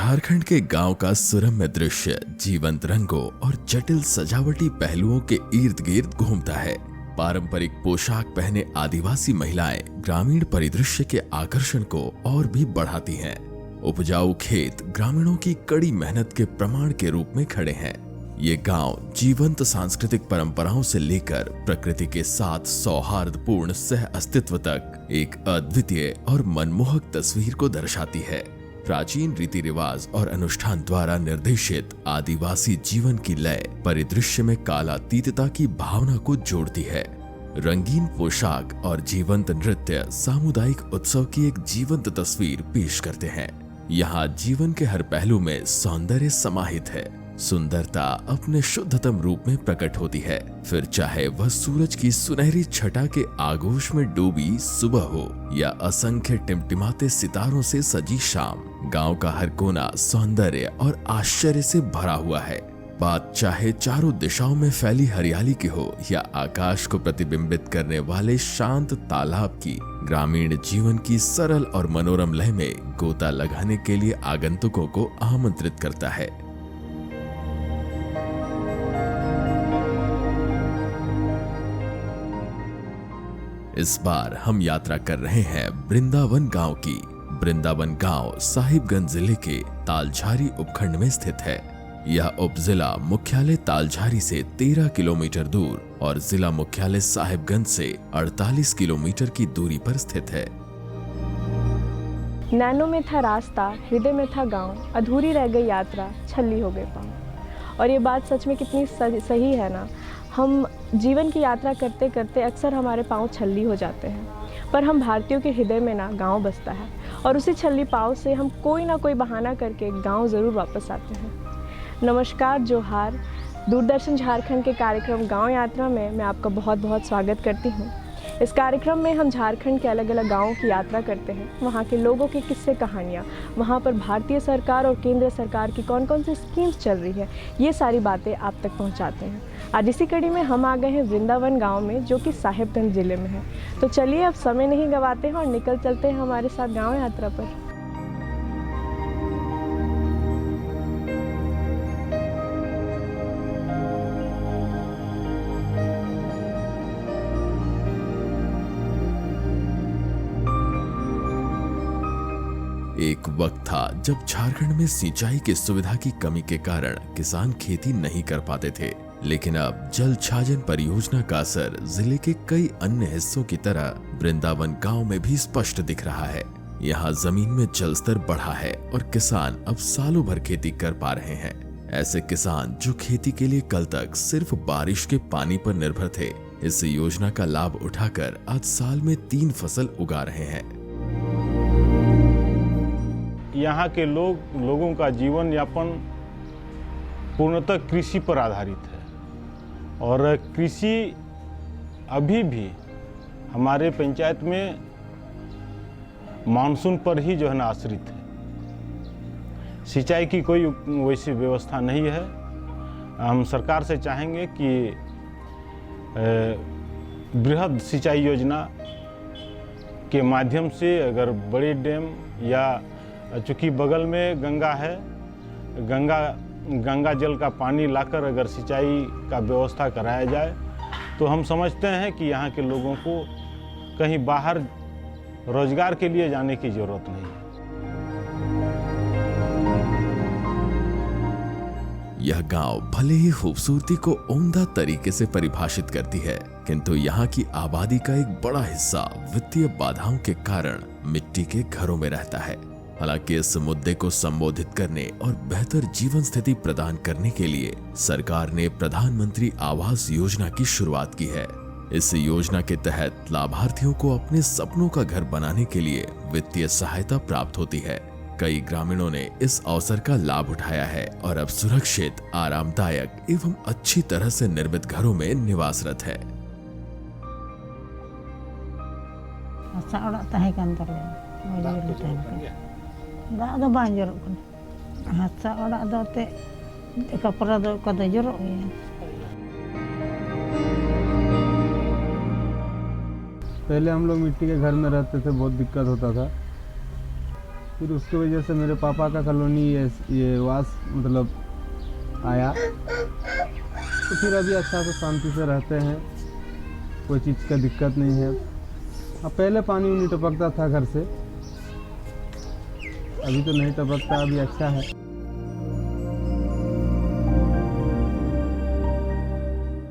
झारखंड के गांव का सुरम्य दृश्य जीवंत रंगों और जटिल सजावटी पहलुओं के इर्द गिर्द घूमता है। पारंपरिक पोशाक पहने आदिवासी महिलाएं ग्रामीण परिदृश्य के आकर्षण को और भी बढ़ाती हैं। उपजाऊ खेत ग्रामीणों की कड़ी मेहनत के प्रमाण के रूप में खड़े हैं। ये गांव जीवंत सांस्कृतिक परंपराओं से लेकर प्रकृति के साथ सौहार्दपूर्ण सह अस्तित्व तक एक अद्वितीय और मनमोहक तस्वीर को दर्शाती है। प्राचीन रीति रिवाज और अनुष्ठान द्वारा निर्देशित आदिवासी जीवन की लय परिदृश्य में कालातीतता की भावना को जोड़ती है। रंगीन पोशाक और जीवंत नृत्य सामुदायिक उत्सव की एक जीवंत तस्वीर पेश करते हैं। यहाँ जीवन के हर पहलू में सौंदर्य समाहित है। सुंदरता अपने शुद्धतम रूप में प्रकट होती है, फिर चाहे वह सूरज की सुनहरी छटा के आगोश में डूबी सुबह हो या असंख्य टिमटिमाते सितारों से सजी शाम। गांव का हर कोना सौंदर्य और आश्चर्य से भरा हुआ है। बात चाहे चारों दिशाओं में फैली हरियाली की हो या आकाश को प्रतिबिंबित करने वाले शांत तालाब की, ग्रामीण जीवन की सरल और मनोरम लय में गोता लगाने के लिए आगंतुकों को आमंत्रित करता है। इस बार हम यात्रा कर रहे हैं वृंदावन गांव की। वृंदावन गांव साहिबगंज जिले के तालझारी उपखंड में स्थित है। यह उपजिला मुख्यालय तालझारी से 13 किलोमीटर दूर और जिला मुख्यालय साहिबगंज से 48 किलोमीटर की दूरी पर स्थित है। नैनों में था रास्ता, हृदय में था गांव, अधूरी रह गई यात्रा, छल्ली हो गए पाँव। और ये बात सच में कितनी सही है ना। हम जीवन की यात्रा करते करते अक्सर हमारे पाँव छल्ली हो जाते हैं, पर हम भारतीयों के हृदय में ना गांव बसता है और उसी छल्ली पाँव से हम कोई ना कोई बहाना करके गांव ज़रूर वापस आते हैं। नमस्कार, जोहार। दूरदर्शन झारखंड के कार्यक्रम गांव यात्रा में मैं आपका बहुत बहुत स्वागत करती हूं। इस कार्यक्रम में हम झारखंड के अलग अलग गांवों की यात्रा करते हैं। वहां के लोगों की किस्से कहानियां, वहां पर भारतीय सरकार और केंद्र सरकार की कौन कौन सी स्कीम्स चल रही है, ये सारी बातें आप तक पहुंचाते हैं। आज इसी कड़ी में हम आ गए हैं वृंदावन गाँव में, जो कि साहिबगंज जिले में है। तो चलिए अब समय नहीं गंवाते हैं और निकल चलते हैं हमारे साथ गाँव यात्रा पर। एक वक्त था जब झारखंड में सिंचाई की सुविधा की कमी के कारण किसान खेती नहीं कर पाते थे, लेकिन अब जल छाजन परियोजना का असर जिले के कई अन्य हिस्सों की तरह वृंदावन गांव में भी स्पष्ट दिख रहा है। यहाँ जमीन में जल स्तर बढ़ा है और किसान अब सालों भर खेती कर पा रहे हैं। ऐसे किसान जो खेती के लिए कल तक सिर्फ बारिश के पानी पर निर्भर थे, इस योजना का लाभ उठाकर आज साल में 3 फसल उगा रहे हैं। यहाँ के लोगों का जीवन यापन पूर्णतः कृषि पर आधारित है और कृषि अभी भी हमारे पंचायत में मानसून पर ही जो है ना आश्रित है। सिंचाई की कोई वैसी व्यवस्था नहीं है। हम सरकार से चाहेंगे कि बृहद सिंचाई योजना के माध्यम से अगर बड़े डैम या चूँकि बगल में गंगा है, गंगा जल का पानी लाकर अगर सिंचाई का व्यवस्था कराया जाए तो हम समझते हैं कि यहाँ के लोगों को कहीं बाहर रोजगार के लिए जाने की जरूरत नहीं है। यह गांव भले ही खूबसूरती को उम्दा तरीके से परिभाषित करती है, किंतु यहाँ की आबादी का एक बड़ा हिस्सा वित्तीय बाधाओं के कारण मिट्टी के घरों में रहता है। हालांकि इस मुद्दे को संबोधित करने और बेहतर जीवन स्थिति प्रदान करने के लिए सरकार ने प्रधानमंत्री आवास योजना की शुरुआत की है। इस योजना के तहत लाभार्थियों को अपने सपनों का घर बनाने के लिए वित्तीय सहायता प्राप्त होती है। कई ग्रामीणों ने इस अवसर का लाभ उठाया है और अब सुरक्षित, आरामदायक एवं अच्छी तरह से निर्मित घरों में निवासरत है। दाग दो बांग जरूर कन हाथ ओड़ा दो ते कपड़ा दो कद जरूर है। पहले हम लोग मिट्टी के घर में रहते थे, बहुत दिक्कत होता था। फिर उसकी वजह से मेरे पापा का कॉलोनी ये वास मतलब आया, तो फिर अभी अच्छा से शांति से रहते हैं, कोई चीज़ का दिक्कत नहीं है। अब पहले पानी उनी टपकता था घर से, अभी तो नहीं टपकता, अभी अच्छा है।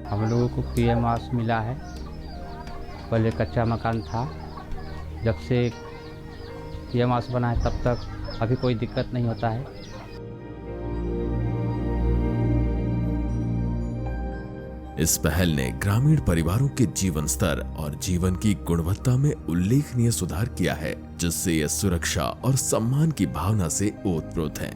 हम लोगों को पीएम आवास मिला है। पहले कच्चा मकान था, जब से पीएम आवास बना है तब तक अभी कोई दिक्कत नहीं होता है। इस पहल ने ग्रामीण परिवारों के जीवन स्तर और जीवन की गुणवत्ता में उल्लेखनीय सुधार किया है, जिससे ये सुरक्षा और सम्मान की भावना से ओतप्रोत हैं।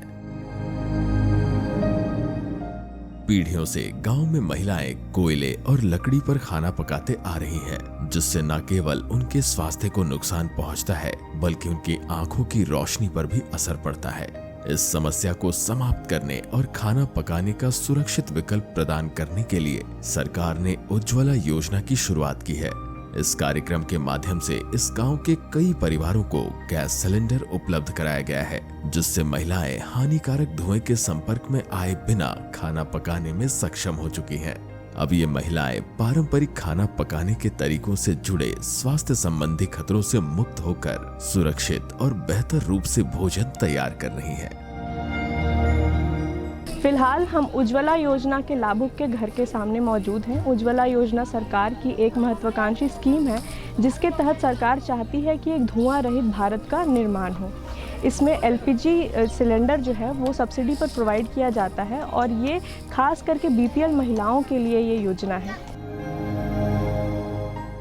पीढ़ियों से गांव में महिलाएं कोयले और लकड़ी पर खाना पकाते आ रही हैं, जिससे न केवल उनके स्वास्थ्य को नुकसान पहुंचता है, बल्कि उनकी आंखों की रोशनी पर भी असर पड़ता है। इस समस्या को समाप्त करने और खाना पकाने का सुरक्षित विकल्प प्रदान करने के लिए सरकार ने उज्ज्वला योजना की शुरुआत की है। इस कार्यक्रम के माध्यम से इस गांव के कई परिवारों को गैस सिलेंडर उपलब्ध कराया गया है, जिससे महिलाएं हानिकारक धुएं के संपर्क में आए बिना खाना पकाने में सक्षम हो चुकी हैं। अब ये महिलाएं पारंपरिक खाना पकाने के तरीकों से जुड़े स्वास्थ्य संबंधी खतरों से मुक्त होकर सुरक्षित और बेहतर रूप से भोजन तैयार कर रही हैं। फिलहाल हम उज्ज्वला योजना के लाभुक के घर के सामने मौजूद हैं। उज्ज्वला योजना सरकार की एक महत्वाकांक्षी स्कीम है, जिसके तहत सरकार चाहती है कि एक धुआं रहित भारत का निर्माण हो। इसमें एलपीजी सिलेंडर जो है वो सब्सिडी पर प्रोवाइड किया जाता है, और ये खास करके बीपीएल महिलाओं के लिए ये योजना है।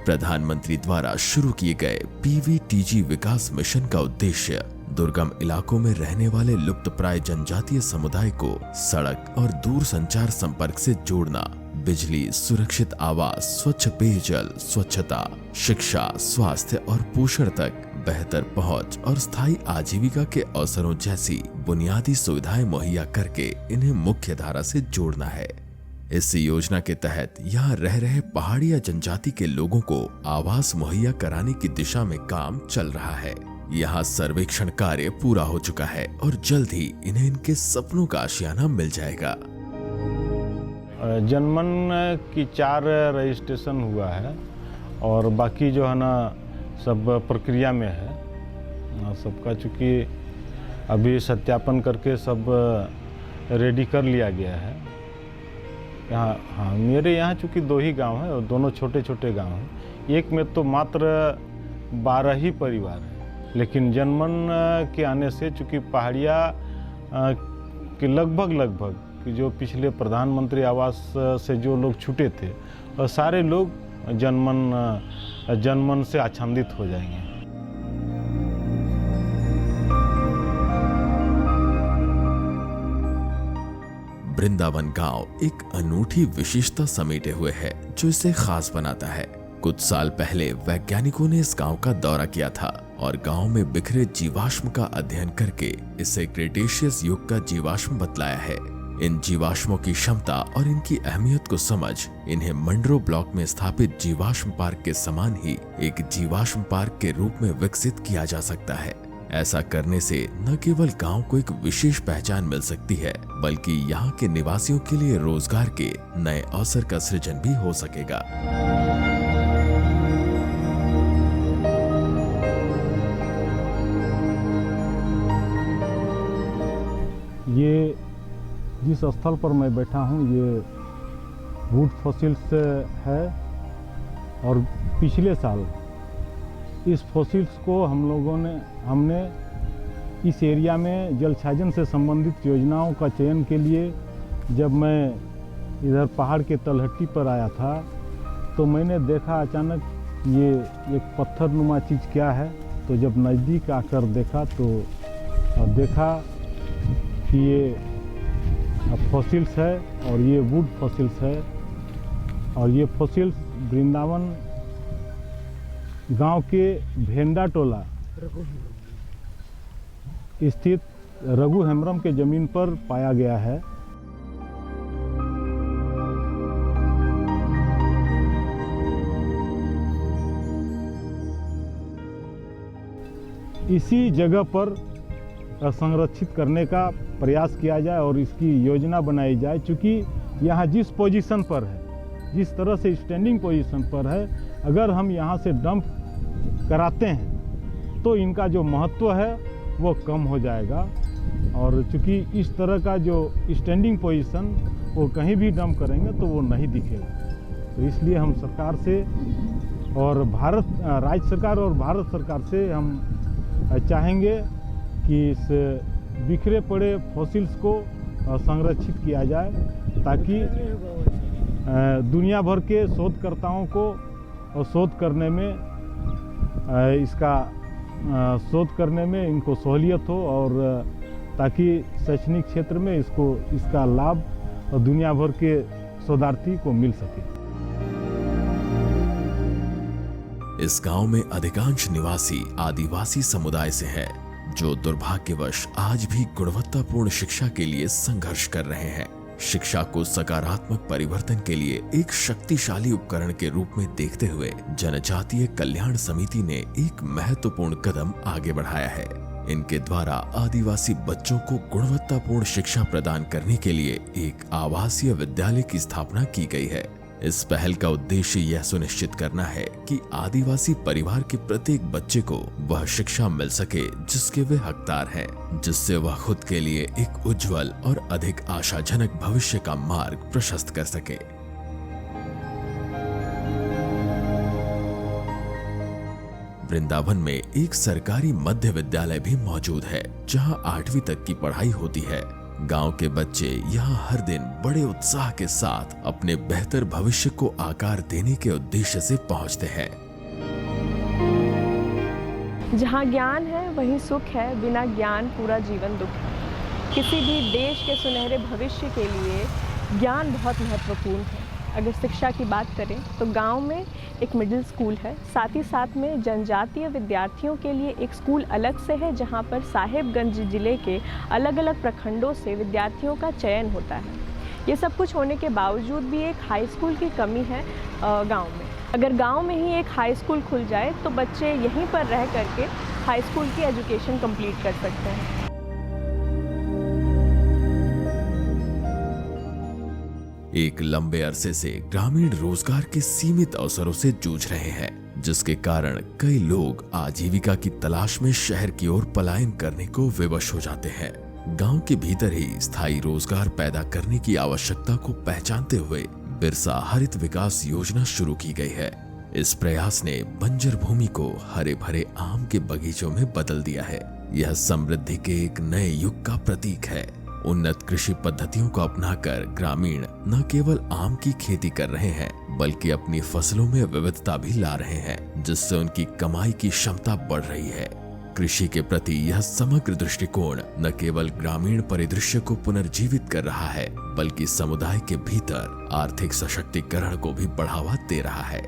प्रधानमंत्री द्वारा शुरू किए गए पीवीटीजी विकास मिशन का उद्देश्य दुर्गम इलाकों में रहने वाले लुप्तप्राय जनजातीय समुदाय को सड़क और दूर संचार संपर्क से जोड़ना, बिजली, सुरक्षित आवास, स्वच्छ पेयजल, स्वच्छता, शिक्षा, स्वास्थ्य और पोषण तक बेहतर पहुंच और स्थायी आजीविका के अवसरों जैसी बुनियादी सुविधाएं मुहैया करके इन्हें मुख्य धारा से जोड़ना है। इस योजना के तहत यहाँ रह रहे पहाड़ी या जनजाति के लोगों को आवास मुहैया कराने की दिशा में काम चल रहा है। यहाँ सर्वेक्षण कार्य पूरा हो चुका है और जल्द ही इन्हें इनके सपनों का आशियाना मिल जाएगा। जनमन की 4 रजिस्ट्रेशन हुआ है और बाकी जो है ना सब प्रक्रिया में है। सबका चूँकि अभी सत्यापन करके सब रेडी कर लिया गया है। यहाँ हाँ, मेरे यहाँ चूँकि 2 ही गांव हैं और दोनों छोटे छोटे गांव हैं। एक में तो मात्र 12 ही परिवार हैं, लेकिन जनमन के आने से चूँकि पहाड़िया के लगभग जो पिछले प्रधानमंत्री आवास से जो लोग छूटे थे, और सारे लोग जनमन से आच्छादित हो जाएंगे। वृंदावन गांव एक अनूठी विशेषता समेटे हुए है, जो इसे खास बनाता है। कुछ साल पहले वैज्ञानिकों ने इस गांव का दौरा किया था और गांव में बिखरे जीवाश्म का अध्ययन करके इसे क्रेटेशियस युग का जीवाश्म बतलाया है। इन जीवाश्मों की क्षमता और इनकी अहमियत को समझ इन्हें मंडरो ब्लॉक में स्थापित जीवाश्म पार्क के समान ही एक जीवाश्म पार्क के रूप में विकसित किया जा सकता है। ऐसा करने से न केवल गांव को एक विशेष पहचान मिल सकती है, बल्कि यहाँ के निवासियों के लिए रोजगार के नए अवसर का सृजन भी हो सकेगा। ये जिस स्थल पर मैं बैठा हूँ ये वुड फॉसिल्स है, और पिछले साल इस फॉसिल्स को हमने इस एरिया में जलछाजन से संबंधित योजनाओं का चयन के लिए, जब मैं इधर पहाड़ के तलहटी पर आया था तो मैंने देखा अचानक ये एक पत्थरनुमा चीज़ क्या है। तो जब नज़दीक आकर देखा तो देखा कि ये फॉसिल्स है और ये वुड फॉसिल्स है, और ये फॉसिल्स वृंदावन गांव के भेंडा टोला स्थित रघु हेम्ब्रम के जमीन पर पाया गया है। इसी जगह पर संरक्षित करने का प्रयास किया जाए और इसकी योजना बनाई जाए। चूँकि यहाँ जिस पोजीशन पर है, जिस तरह से स्टैंडिंग पोजीशन पर है, अगर हम यहाँ से डंप कराते हैं तो इनका जो महत्व है वो कम हो जाएगा। और चूँकि इस तरह का जो स्टैंडिंग पोजीशन वो कहीं भी डंप करेंगे तो वो नहीं दिखेगा। तो इसलिए हम सरकार से और राज्य सरकार और भारत सरकार से हम चाहेंगे कि इस बिखरे पड़े फॉसिल्स को संरक्षित किया जाए, ताकि दुनिया भर के शोधकर्ताओं को शोध करने में इनको सहूलियत हो, और ताकि शैक्षणिक क्षेत्र में इसका लाभ दुनिया भर के शोधार्थी को मिल सके। इस गांव में अधिकांश निवासी आदिवासी समुदाय से हैं, जो दुर्भाग्यवश आज भी गुणवत्तापूर्ण शिक्षा के लिए संघर्ष कर रहे हैं। शिक्षा को सकारात्मक परिवर्तन के लिए एक शक्तिशाली उपकरण के रूप में देखते हुए जनजातीय कल्याण समिति ने एक महत्वपूर्ण कदम आगे बढ़ाया है। इनके द्वारा आदिवासी बच्चों को गुणवत्तापूर्ण शिक्षा प्रदान करने के लिए एक आवासीय विद्यालय की स्थापना की गई है। इस पहल का उद्देश्य यह सुनिश्चित करना है कि आदिवासी परिवार के प्रत्येक बच्चे को वह शिक्षा मिल सके जिसके वे हकदार हैं, जिससे वह खुद के लिए एक उज्जवल और अधिक आशाजनक भविष्य का मार्ग प्रशस्त कर सके। वृंदावन में एक सरकारी मध्य विद्यालय भी मौजूद है, जहां 8वीं तक की पढ़ाई होती है। गांव के बच्चे यहां हर दिन बड़े उत्साह के साथ अपने बेहतर भविष्य को आकार देने के उद्देश्य से पहुंचते हैं। जहाँ ज्ञान है वहीं सुख है, बिना ज्ञान पूरा जीवन दुख है। किसी भी देश के सुनहरे भविष्य के लिए ज्ञान बहुत महत्वपूर्ण है। अगर शिक्षा की बात करें तो गांव में एक मिडिल स्कूल है, साथ ही साथ में जनजातीय विद्यार्थियों के लिए एक स्कूल अलग से है, जहां पर साहेबगंज जिले के अलग अलग प्रखंडों से विद्यार्थियों का चयन होता है। ये सब कुछ होने के बावजूद भी एक हाई स्कूल की कमी है गांव में। अगर गांव में ही एक हाई स्कूल खुल जाए तो बच्चे यहीं पर रह करके हाई स्कूल की एजुकेशन कंप्लीट कर सकते हैं। एक लंबे अरसे से ग्रामीण रोजगार के सीमित अवसरों से जूझ रहे हैं, जिसके कारण कई लोग आजीविका की तलाश में शहर की ओर पलायन करने को विवश हो जाते हैं। गांव के भीतर ही स्थायी रोजगार पैदा करने की आवश्यकता को पहचानते हुए बिरसा हरित विकास योजना शुरू की गई है। इस प्रयास ने बंजर भूमि को हरे भरे आम के बगीचों में बदल दिया है। यह समृद्धि के एक नए युग का प्रतीक है। उन्नत कृषि पद्धतियों को अपनाकर ग्रामीण न केवल आम की खेती कर रहे हैं, बल्कि अपनी फसलों में विविधता भी ला रहे हैं, जिससे उनकी कमाई की क्षमता बढ़ रही है। कृषि के प्रति यह समग्र दृष्टिकोण न केवल ग्रामीण परिदृश्य को पुनर्जीवित कर रहा है, बल्कि समुदाय के भीतर आर्थिक सशक्तिकरण को भी बढ़ावा दे रहा है।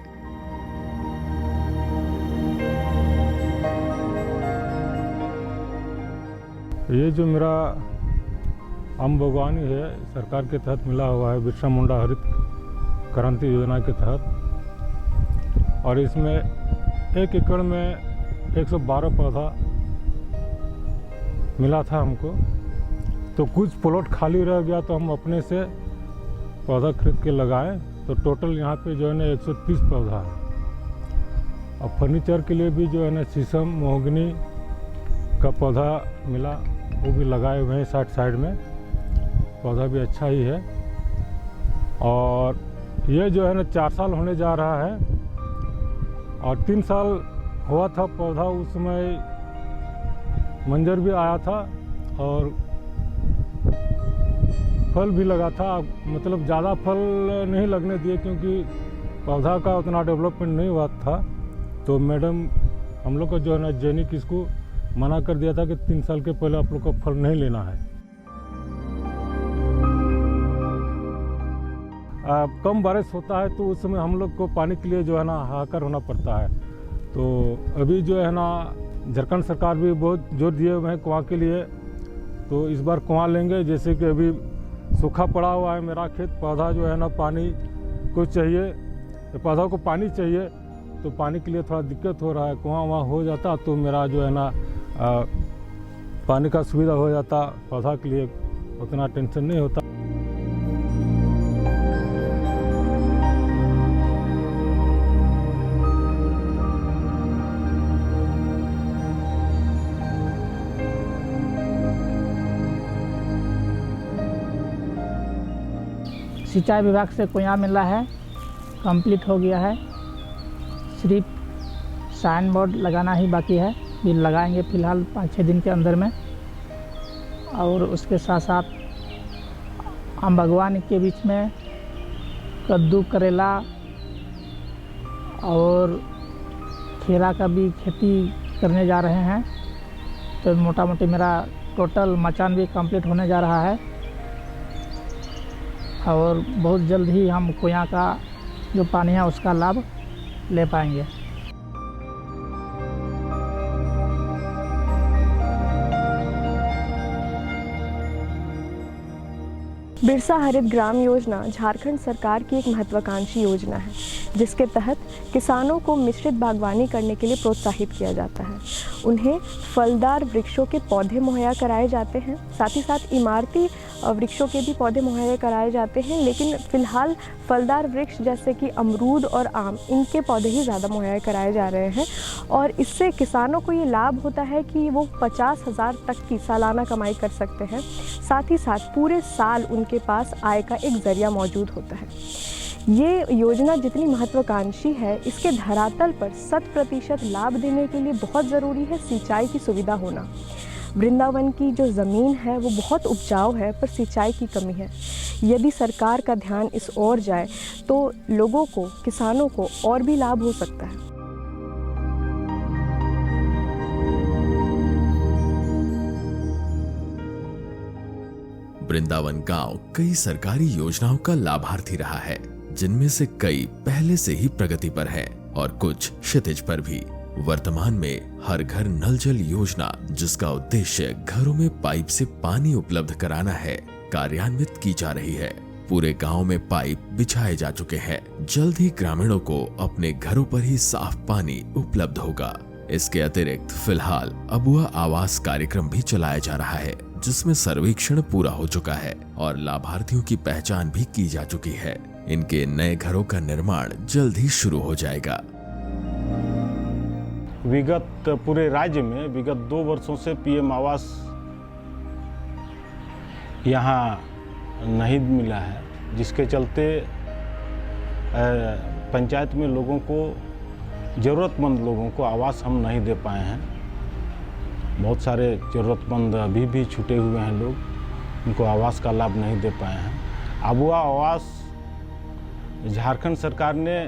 ये जो मेरा आम बागवानी है, सरकार के तहत मिला हुआ है, बिरसा मुंडा हरित क्रांति योजना के तहत, और इसमें 1 एकड़ में 112 पौधा मिला था हमको। तो कुछ प्लॉट खाली रह गया तो हम अपने से पौधा खरीद के लगाए, तो टोटल यहाँ पे जो है ना 130 पौधा है। और फर्नीचर के लिए भी जो है ना शीशम महोगनी का पौधा मिला, वो भी लगाए हुए हैं साइड में। पौधा भी अच्छा ही है। और ये जो है ना 4 साल होने जा रहा है, और 3 साल हुआ था पौधा, उस समय मंजर भी आया था और फल भी लगा था। मतलब ज़्यादा फल नहीं लगने दिए क्योंकि पौधा का उतना डेवलपमेंट नहीं हुआ था। तो मैडम हम लोग को जो है ना जेनिक इसको मना कर दिया था कि 3 साल के पहले आप लोग को फल नहीं लेना है। कम बारिश होता है तो उस समय हम लोग को पानी के लिए जो है ना हाहाकार होना पड़ता है। तो अभी जो है ना झारखंड सरकार भी बहुत जोर दिए हुए हैं कुआं के लिए, तो इस बार कुआं लेंगे। जैसे कि अभी सूखा पड़ा हुआ है मेरा खेत, पौधा जो है ना पानी को चाहिए, पौधा को पानी चाहिए, तो पानी के लिए थोड़ा दिक्कत हो रहा है। कुआं वहाँ हो जाता तो मेरा जो है ना पानी का सुविधा हो जाता, पौधा के लिए उतना टेंशन नहीं होता। सिंचाई विभाग से कुआं मिला है, कंप्लीट हो गया है। सिर्फ साइन बोर्ड लगाना ही बाकी है, भी लगाएंगे फ़िलहाल 5-6 दिन के अंदर में। और उसके साथ साथ आम बागवानी के बीच में कद्दू, करेला और खीरा का भी खेती करने जा रहे हैं। तो मोटा मोटी मेरा टोटल मचान भी कंप्लीट होने जा रहा है और बहुत जल्द ही हम कुआं का जो पानी है उसका लाभ ले पाएंगे। बिरसा हरित ग्राम योजना झारखंड सरकार की एक महत्वाकांक्षी योजना है, जिसके तहत किसानों को मिश्रित बागवानी करने के लिए प्रोत्साहित किया जाता है। उन्हें फलदार वृक्षों के पौधे मुहैया कराए जाते हैं, साथ ही साथ इमारती वृक्षों के भी पौधे मुहैया कराए जाते हैं। लेकिन फ़िलहाल फलदार वृक्ष जैसे कि अमरूद और आम, इनके पौधे ही ज़्यादा मुहैया कराए जा रहे हैं। और इससे किसानों को ये लाभ होता है कि वो 50,000 तक की सालाना कमाई कर सकते हैं। साथ ही साथ पूरे साल उनके पास आय का एक ज़रिया मौजूद होता है। ये योजना जितनी महत्वाकांक्षी है, इसके धरातल पर 100% लाभ देने के लिए बहुत ज़रूरी है सिंचाई की सुविधा होना। वृंदावन की जो ज़मीन है वो बहुत उपजाऊ है, पर सिंचाई की कमी है। यदि सरकार का ध्यान इस ओर जाए तो लोगों को, किसानों को और भी लाभ हो सकता है। वृंदावन गांव कई सरकारी योजनाओं का लाभार्थी रहा है, जिनमें से कई पहले से ही प्रगति पर है और कुछ क्षितिज पर भी। वर्तमान में हर घर नल जल योजना, जिसका उद्देश्य घरों में पाइप से पानी उपलब्ध कराना है, कार्यान्वित की जा रही है। पूरे गांव में पाइप बिछाए जा चुके हैं। जल्द ही ग्रामीणों को अपने घरों पर ही साफ पानी उपलब्ध होगा। इसके अतिरिक्त फिलहाल अबुआ आवास कार्यक्रम भी चलाया जा रहा है, जिसमें सर्वेक्षण पूरा हो चुका है और लाभार्थियों की पहचान भी की जा चुकी है। इनके नए घरों का निर्माण जल्द ही शुरू हो जाएगा। विगत पूरे राज्य में विगत 2 वर्षों से पीएम आवास यहाँ नहीं मिला है, जिसके चलते पंचायत में लोगों को, ज़रूरतमंद लोगों को आवास हम नहीं दे पाए हैं। बहुत सारे ज़रूरतमंद अभी भी छूटे हुए हैं लोग, उनको आवास का लाभ नहीं दे पाए हैं। अबुआ आवास झारखंड सरकार ने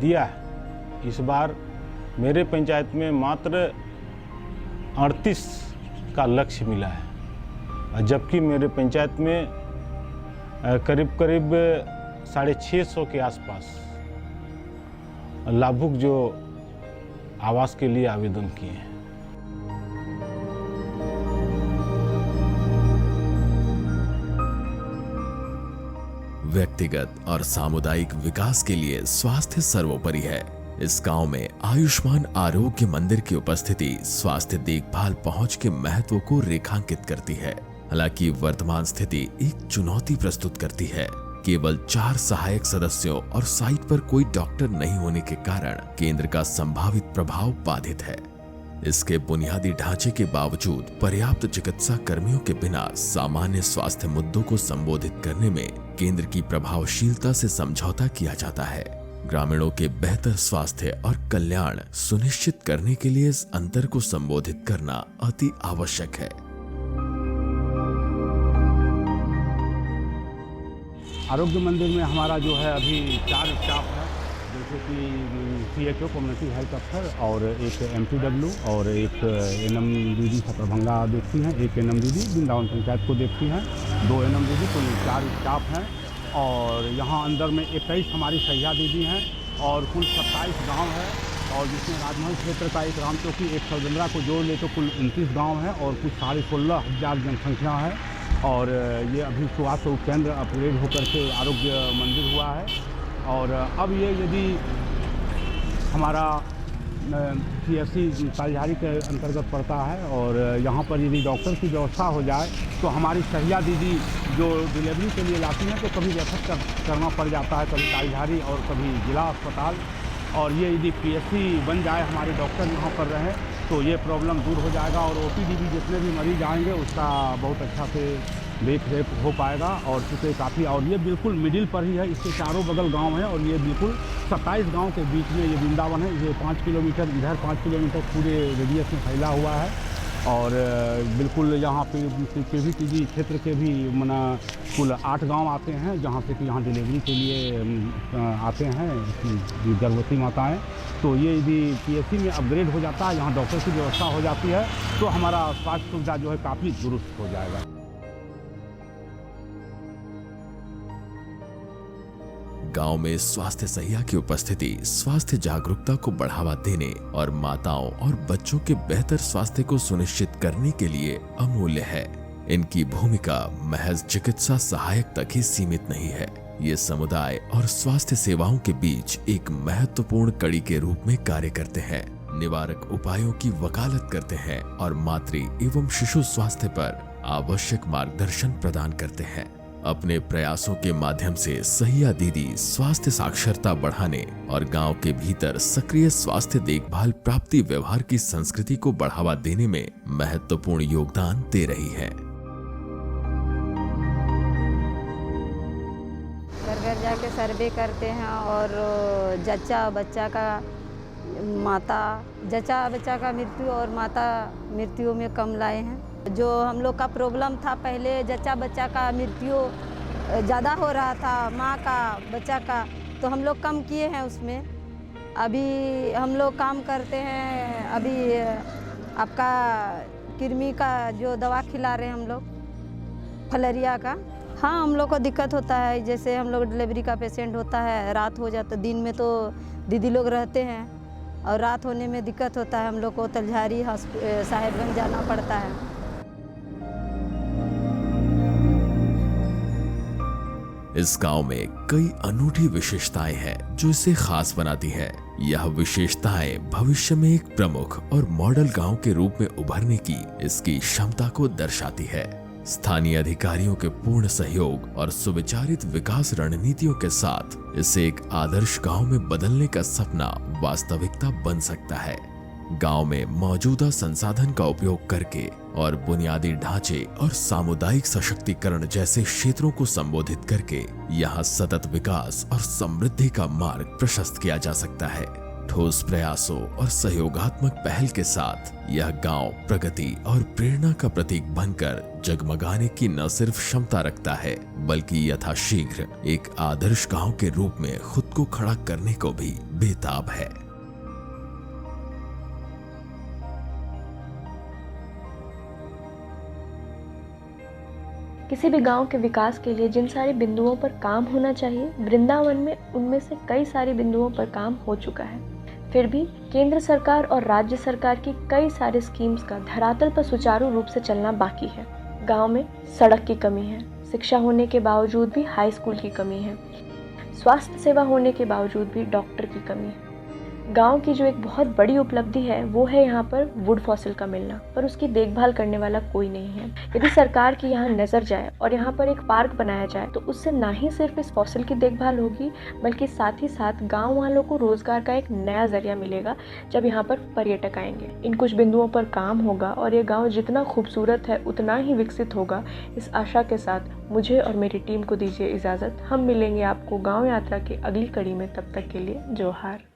दिया है। इस बार मेरे पंचायत में मात्र 38 का लक्ष्य मिला है, जबकि मेरे पंचायत में करीब 650 के आसपास लाभुक जो आवास के लिए आवेदन किए हैं। व्यक्तिगत और सामुदायिक विकास के लिए स्वास्थ्य सर्वोपरि है। इस गांव में आयुष्मान आरोग्य मंदिर की उपस्थिति स्वास्थ्य देखभाल पहुंच के महत्व को रेखांकित करती है। हालांकि वर्तमान स्थिति एक चुनौती प्रस्तुत करती है। केवल 4 सहायक सदस्यों और साइट पर कोई डॉक्टर नहीं होने के कारण केंद्र का संभावित प्रभाव बाधित है। इसके बुनियादी ढांचे के बावजूद पर्याप्त चिकित्सा कर्मियों के बिना सामान्य स्वास्थ्य मुद्दों को संबोधित करने में केंद्र की प्रभावशीलता से समझौता किया जाता है। ग्रामीणों के बेहतर स्वास्थ्य और कल्याण सुनिश्चित करने के लिए इस अंतर को संबोधित करना अति आवश्यक है। आरोग्य मंदिर में हमारा जो है अभी 4 स्टाफ है, जैसे कि CHO कम्युनिटी हेल्थ अफसर और एक MPW और एक NM दीदी दरभंगा देखती हैं, एक NM दीदी वृंदावन पंचायत को देखती हैं, 2 NM दीदी, कुल 4 स्टाफ हैं। और यहाँ अंदर में 21 हमारी सहिया दीदी हैं और कुल 27 गांव है, और जिसमें राजमहल क्षेत्र का एक राम चौकी, एक सौजंद्रा को जोड़ ले तो कुल 29 गाँव है और कुछ 16,500 जनसंख्या है। और ये अभी स्वास्थ्य उपकेंद्र अपग्रेड होकर के आरोग्य मंदिर हुआ है। और अब ये यदि हमारा CFC तालझारी के अंतर्गत पड़ता है। और यहाँ पर यदि डॉक्टर की व्यवस्था हो जाए तो हमारी सहिया दीदी जो डिलीवरी के लिए लाती हैं तो कभी रेफर करना पड़ जाता है, कभी तालझारी और कभी जिला अस्पताल। और ये यदि PSC बन जाए, हमारे डॉक्टर यहाँ पर रहें तो ये प्रॉब्लम दूर हो जाएगा और OPD भी जितने भी मरीज आएंगे उसका बहुत अच्छा से देख रेख हो पाएगा। और चूँकि काफ़ी, और ये बिल्कुल मिडिल पर ही है, इसके चारों बगल गांव है और ये बिल्कुल 27 गांव के बीच में ये वृंदावन है। ये 5 किलोमीटर इधर, 5 किलोमीटर पूरे रेडियस में फैला हुआ है। और बिल्कुल यहाँ पे PVTG क्षेत्र के भी मना कुल 8 गांव आते हैं जहाँ से कि यहाँ डिलीवरी के लिए आते हैं गर्भवती माताएं। तो ये यदि PSC में अपग्रेड हो जाता है, यहाँ डॉक्टर की व्यवस्था हो जाती है तो हमारा स्वास्थ्य सुविधा जो है काफ़ी दुरुस्त हो जाएगा। गांव में स्वास्थ्य सहिया की उपस्थिति स्वास्थ्य जागरूकता को बढ़ावा देने और माताओं और बच्चों के बेहतर स्वास्थ्य को सुनिश्चित करने के लिए अमूल्य है। इनकी भूमिका महज चिकित्सा सहायक तक ही सीमित नहीं है। ये समुदाय और स्वास्थ्य सेवाओं के बीच एक महत्वपूर्ण कड़ी के रूप में कार्य करते हैं, निवारक उपायों की वकालत करते हैं और मातृ एवं शिशु स्वास्थ्य पर आवश्यक मार्गदर्शन प्रदान करते हैं। अपने प्रयासों के माध्यम से सहिया दीदी स्वास्थ्य साक्षरता बढ़ाने और गांव के भीतर सक्रिय स्वास्थ्य देखभाल प्राप्ति व्यवहार की संस्कृति को बढ़ावा देने में महत्वपूर्ण योगदान दे रही है। घर घर जाके सर्वे करते हैं और जच्चा बच्चा का जच्चा बच्चा का मृत्यु और माता मृत्यु में कम लाए हैं। जो हम लोग का प्रॉब्लम था पहले, जच्चा बच्चा का मृत्यु ज़्यादा हो रहा था, माँ का बच्चा का, तो हम लोग कम किए हैं उसमें। अभी हम लोग काम करते हैं, अभी आपका कृमि का जो दवा खिला रहे हैं हम लोग, फलेरिया का। हाँ, हम लोग को दिक्कत होता है, जैसे हम लोग डिलीवरी का पेशेंट होता है, रात हो जाता, दिन में तो दीदी लोग रहते हैं और रात होने में दिक्कत होता है, हम लोग को तालझारी साहेबगंज जाना पड़ता है। इस गांव में कई अनूठी विशेषताएं हैं जो इसे खास बनाती है। यह विशेषताएं भविष्य में एक प्रमुख और मॉडल गांव के रूप में उभरने की इसकी क्षमता को दर्शाती है। स्थानीय अधिकारियों के पूर्ण सहयोग और सुविचारित विकास रणनीतियों के साथ इसे एक आदर्श गांव में बदलने का सपना वास्तविकता बन सकता है। गांव में मौजूदा संसाधन का उपयोग करके और बुनियादी ढांचे और सामुदायिक सशक्तिकरण जैसे क्षेत्रों को संबोधित करके यहाँ सतत विकास और समृद्धि का मार्ग प्रशस्त किया जा सकता है। ठोस प्रयासों और सहयोगात्मक पहल के साथ यह गांव प्रगति और प्रेरणा का प्रतीक बनकर जगमगाने की न सिर्फ क्षमता रखता है, बल्कि यथाशीघ्र एक आदर्श गांव के रूप में खुद को खड़ा करने को भी बेताब है। किसी भी गांव के विकास के लिए जिन सारे बिंदुओं पर काम होना चाहिए, वृंदावन में उनमें से कई सारे बिंदुओं पर काम हो चुका है। फिर भी केंद्र सरकार और राज्य सरकार की कई सारे स्कीम्स का धरातल पर सुचारू रूप से चलना बाकी है। गांव में सड़क की कमी है, शिक्षा होने के बावजूद भी हाई स्कूल की कमी है, स्वास्थ्य सेवा होने के बावजूद भी डॉक्टर की कमी है। गांव की जो एक बहुत बड़ी उपलब्धि है वो है यहाँ पर वुड फॉसिल का मिलना, पर उसकी देखभाल करने वाला कोई नहीं है। यदि सरकार की यहाँ नज़र जाए और यहाँ पर एक पार्क बनाया जाए तो उससे ना ही सिर्फ इस फॉसिल की देखभाल होगी, बल्कि साथ ही साथ गांव वालों को रोजगार का एक नया जरिया मिलेगा जब यहाँ पर पर्यटक आएंगे। इन कुछ बिंदुओं पर काम होगा और ये गाँव जितना खूबसूरत है उतना ही विकसित होगा। इस आशा के साथ मुझे और मेरी टीम को दीजिए इजाज़त। हम मिलेंगे आपको गाँव यात्रा की अगली कड़ी में, तब तक के लिए जोहार।